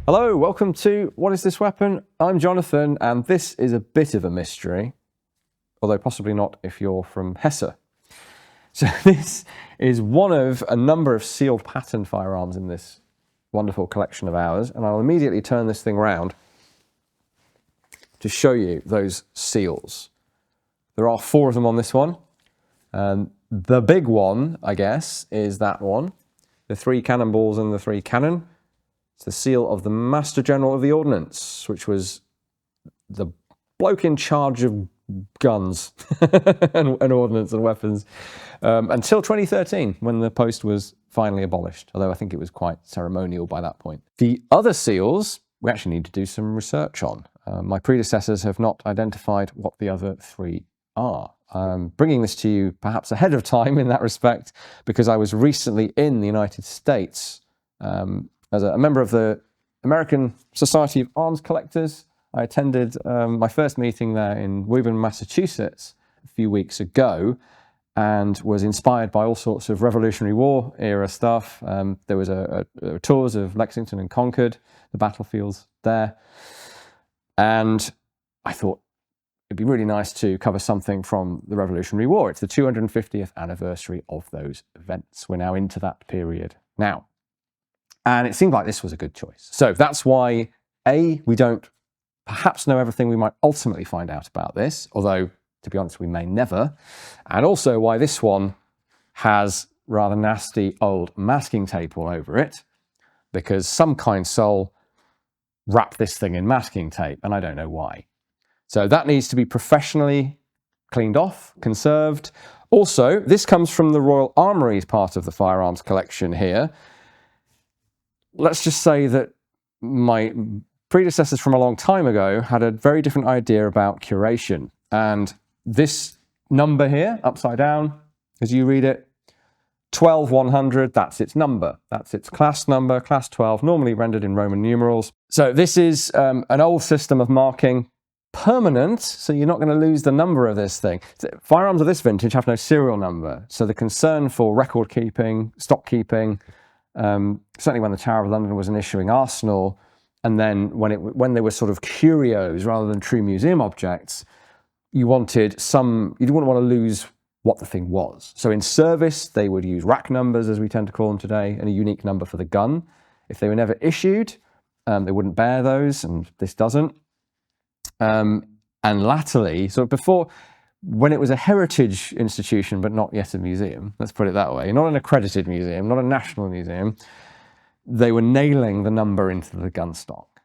Hello, welcome to What is this weapon? I'm Jonathan, and this is a bit of a mystery, although possibly not if you're from Hesse. So this is one of a number of sealed pattern firearms in this wonderful collection of ours, and I'll immediately turn this thing round to show you those seals. There are 4 of them on this one. The big one, I guess, is that one. The 3 cannonballs and the 3 cannon. It's the seal of the Master General of the Ordnance, which was the bloke in charge of guns and ordnance and weapons until 2013, when the post was finally abolished, although I think it was quite ceremonial by that point. The other seals, we actually need to do some research on. My predecessors have not identified what the other 3 are. I'm bringing this to you perhaps ahead of time in that respect, because I was recently in the United States as a member of the American Society of Arms Collectors. I attended my first meeting there in Woburn, Massachusetts a few weeks ago, and was inspired by all sorts of Revolutionary War era stuff. There was tours of Lexington and Concord, the battlefields there, and I thought it'd be really nice to cover something from the Revolutionary War. It's the 250th anniversary of those events. We're now into that period now. And it seemed like this was a good choice. So that's why, A, we don't perhaps know everything we might ultimately find out about this, although, to be honest, we may never. And also why this one has rather nasty old masking tape all over it, because some kind soul wrapped this thing in masking tape, and I don't know why. So that needs to be professionally cleaned off, conserved. Also, this comes from the Royal Armouries part of the firearms collection here. Let's just say that my predecessors from a long time ago had a very different idea about curation. And this number here, upside down, as you read it, 12100, that's its number. That's its class number, class 12, normally rendered in Roman numerals. So this is an old system of marking, permanent, so you're not going to lose the number of this thing. Firearms of this vintage have no serial number, so the concern for record keeping, stock keeping, certainly when the Tower of London was an issuing arsenal, and then when they were sort of curios rather than true museum objects, you didn't want to lose what the thing was. So in service, they would use rack numbers, as we tend to call them today, and a unique number for the gun. If they were never issued, they wouldn't bear those, and this doesn't. And latterly, so before, when it was a heritage institution, but not yet a museum, let's put it that way, not an accredited museum, not a national museum, they were nailing the number into the gun stock,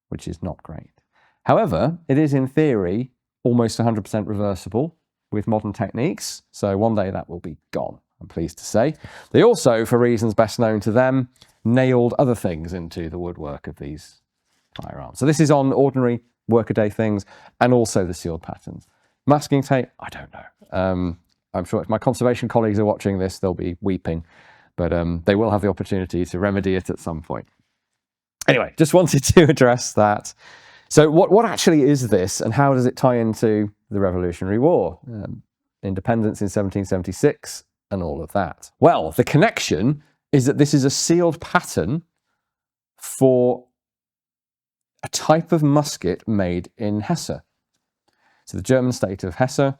which is not great. However, it is in theory almost 100% reversible with modern techniques, so one day that will be gone, I'm pleased to say. They also, for reasons best known to them, nailed other things into the woodwork of these firearms. So this is on ordinary workaday things, and also the sealed patterns. Masking tape, I don't know. I'm sure if my conservation colleagues are watching this, they'll be weeping, but they will have the opportunity to remedy it at some point. Anyway, just wanted to address that. So what actually is this, and how does it tie into the Revolutionary War? Independence in 1776 and all of that. Well, the connection is that this is a sealed pattern for a type of musket made in Hesse. So the German state of Hesse,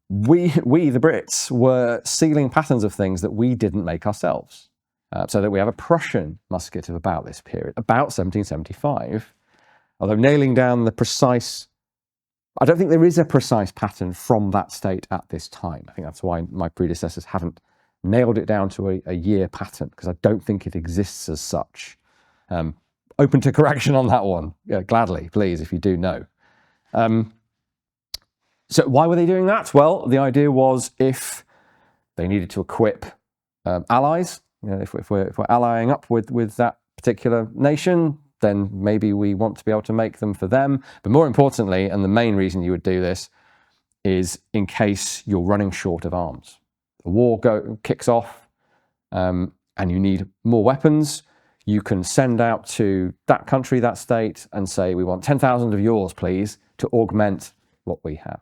we the Brits, were sealing patterns of things that we didn't make ourselves. So that we have a Prussian musket of about this period, about 1775. Although nailing down the precise, I don't think there is a precise pattern from that state at this time. I think that's why my predecessors haven't nailed it down to a year pattern, because I don't think it exists as such. Open to correction on that one, gladly, please, if you do know. So why were they doing that? Well, the idea was if they needed to equip allies, if we're allying up with that particular nation, then maybe we want to be able to make them for them. But more importantly, and the main reason you would do this, is in case you're running short of arms. The war kicks off and you need more weapons. You can send out to that country, that state, and say, we want 10,000 of yours, please, to augment what we have.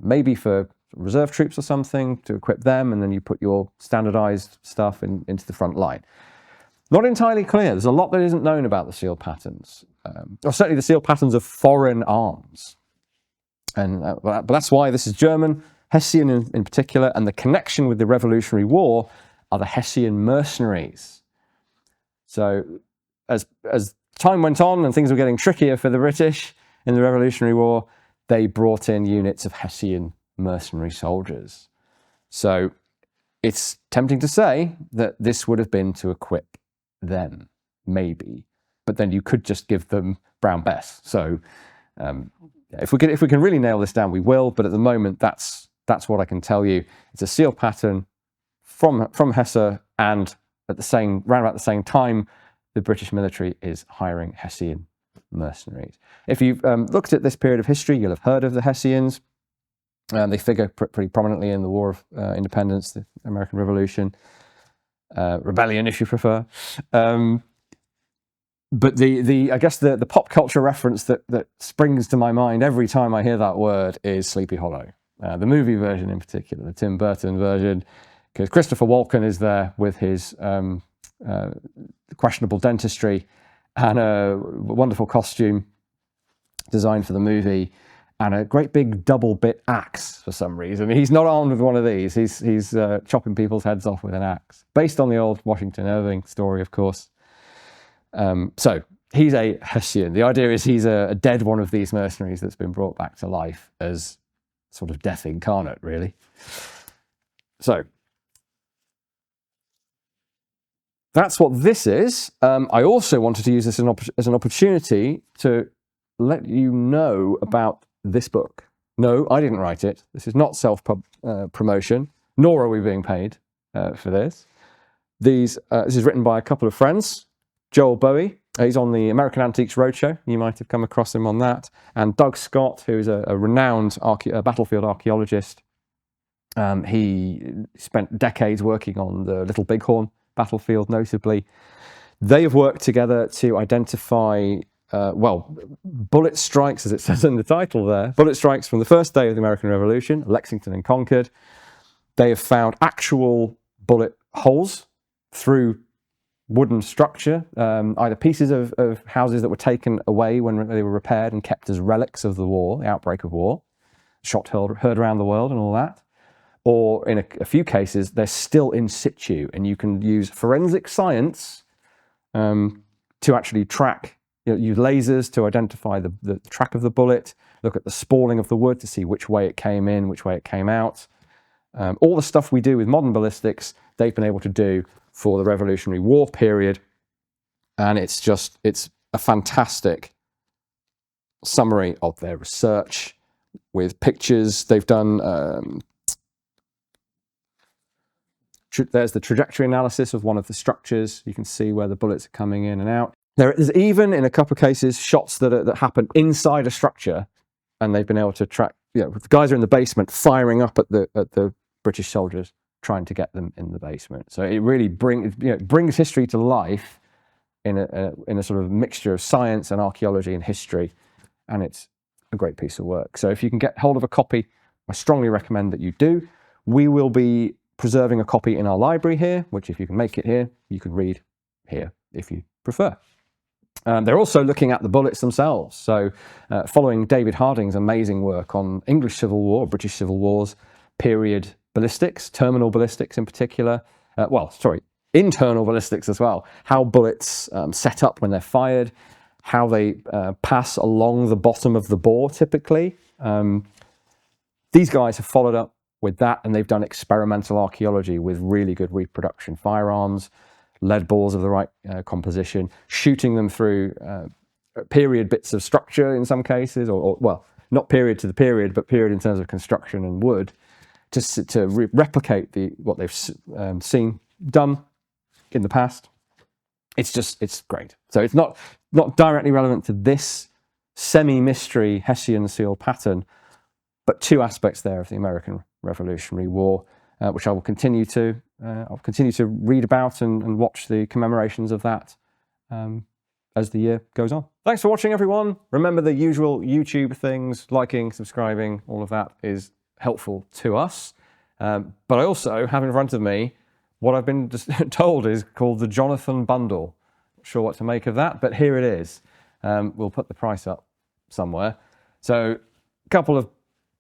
Maybe for reserve troops or something, to equip them, and then you put your standardized stuff into the front line. Not entirely clear. There's a lot that isn't known about the seal patterns, or certainly the seal patterns of foreign arms. And but that's why this is German, Hessian in particular, and the connection with the Revolutionary War are the Hessian Mercenaries. So as time went on and things were getting trickier for the British in the Revolutionary War, they brought in units of Hessian mercenary soldiers. So it's tempting to say that this would have been to equip them, maybe, but then you could just give them brown bess. So if we can really nail this down, we will. But at the moment, that's what I can tell you. It's a seal pattern from Hesse, and round about the same time, the British military is hiring Hessian mercenaries. If you've looked at this period of history, you'll have heard of the Hessians. They figure pretty prominently in the War of Independence, the American Revolution, Rebellion, if you prefer. But I guess the pop culture reference that springs to my mind every time I hear that word is Sleepy Hollow. The movie version in particular, the Tim Burton version, because Christopher Walken is there with his questionable dentistry and a wonderful costume designed for the movie, and a great big double bit axe for some reason. He's not armed with one of these. He's chopping people's heads off with an axe, based on the old Washington Irving story, of course. So he's a Hessian. The idea is he's a dead one of these mercenaries that's been brought back to life as sort of death incarnate, really. So that's what this is. I also wanted to use this as an opportunity to let you know about this book. No, I didn't write it. This is not self-promotion, nor are we being paid for this. This is written by a couple of friends. Joel Bowie, he's on the American Antiques Roadshow. You might have come across him on that. And Doug Scott, who is a renowned battlefield archaeologist. He spent decades working on the Little Bighorn battlefield, notably. They have worked together to identify, bullet strikes, as it says in the title there, bullet strikes from the first day of the American Revolution, Lexington and Concord. They have found actual bullet holes through wooden structure, either pieces of houses that were taken away when they were repaired and kept as relics of the war, the outbreak of war, shot heard around the world and all that, or in a few cases, they're still in situ, and you can use forensic science to actually track, use lasers to identify the track of the bullet, look at the spalling of the wood to see which way it came in, which way it came out. All the stuff we do with modern ballistics, they've been able to do for the Revolutionary War period, and it's a fantastic summary of their research with pictures. They've done there's the trajectory analysis of one of the structures. You can see where the bullets are coming in and out. There's even, in a couple of cases, shots that happen inside a structure, and they've been able to track. The guys are in the basement firing up at the British soldiers, trying to get them in the basement. So it really brings history to life in a sort of mixture of science and archaeology and history, and it's a great piece of work. So if you can get hold of a copy, I strongly recommend that you do. We will be preserving a copy in our library here, which if you can make it here, you can read here if you prefer. They're also looking at the bullets themselves. So following David Harding's amazing work on English Civil War, British Civil Wars, period ballistics, terminal ballistics in particular, internal ballistics as well, how bullets set up when they're fired, how they pass along the bottom of the bore typically. These guys have followed up with that, and they've done experimental archaeology with really good reproduction firearms, lead balls of the right composition, shooting them through period bits of structure in some cases, or not period to the period, but period in terms of construction and wood, to replicate what they've seen done in the past. It's great. So it's not directly relevant to this semi-mystery Hessian seal pattern, but two aspects there of the American Revolutionary War, which I will continue to read about and watch the commemorations of that as the year goes on. Thanks for watching, everyone. Remember the usual YouTube things, liking, subscribing, all of that is helpful to us. But I also have in front of me what I've been told is called the Jonathan Bundle. Not sure what to make of that, but here it is. We'll put the price up somewhere. So a couple of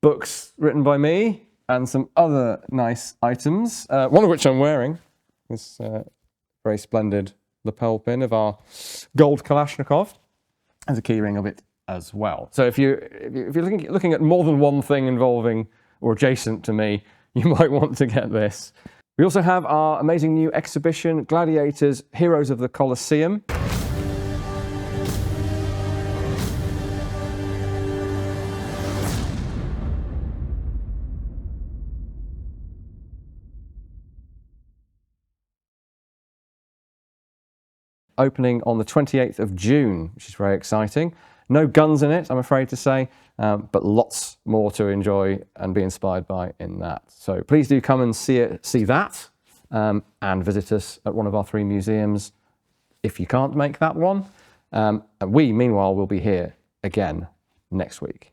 books written by me and some other nice items, one of which I'm wearing, this very splendid lapel pin of our gold Kalashnikov. There's a key ring of it as well. So if you're looking at more than one thing involving or adjacent to me, you might want to get this. We also have our amazing new exhibition, Gladiators, Heroes of the Colosseum. Opening on the 28th of June, which is very exciting. No guns in it, I'm afraid to say, but lots more to enjoy and be inspired by in that. So please do come and see that and visit us at one of our 3 museums if you can't make that one. And we, meanwhile, will be here again next week.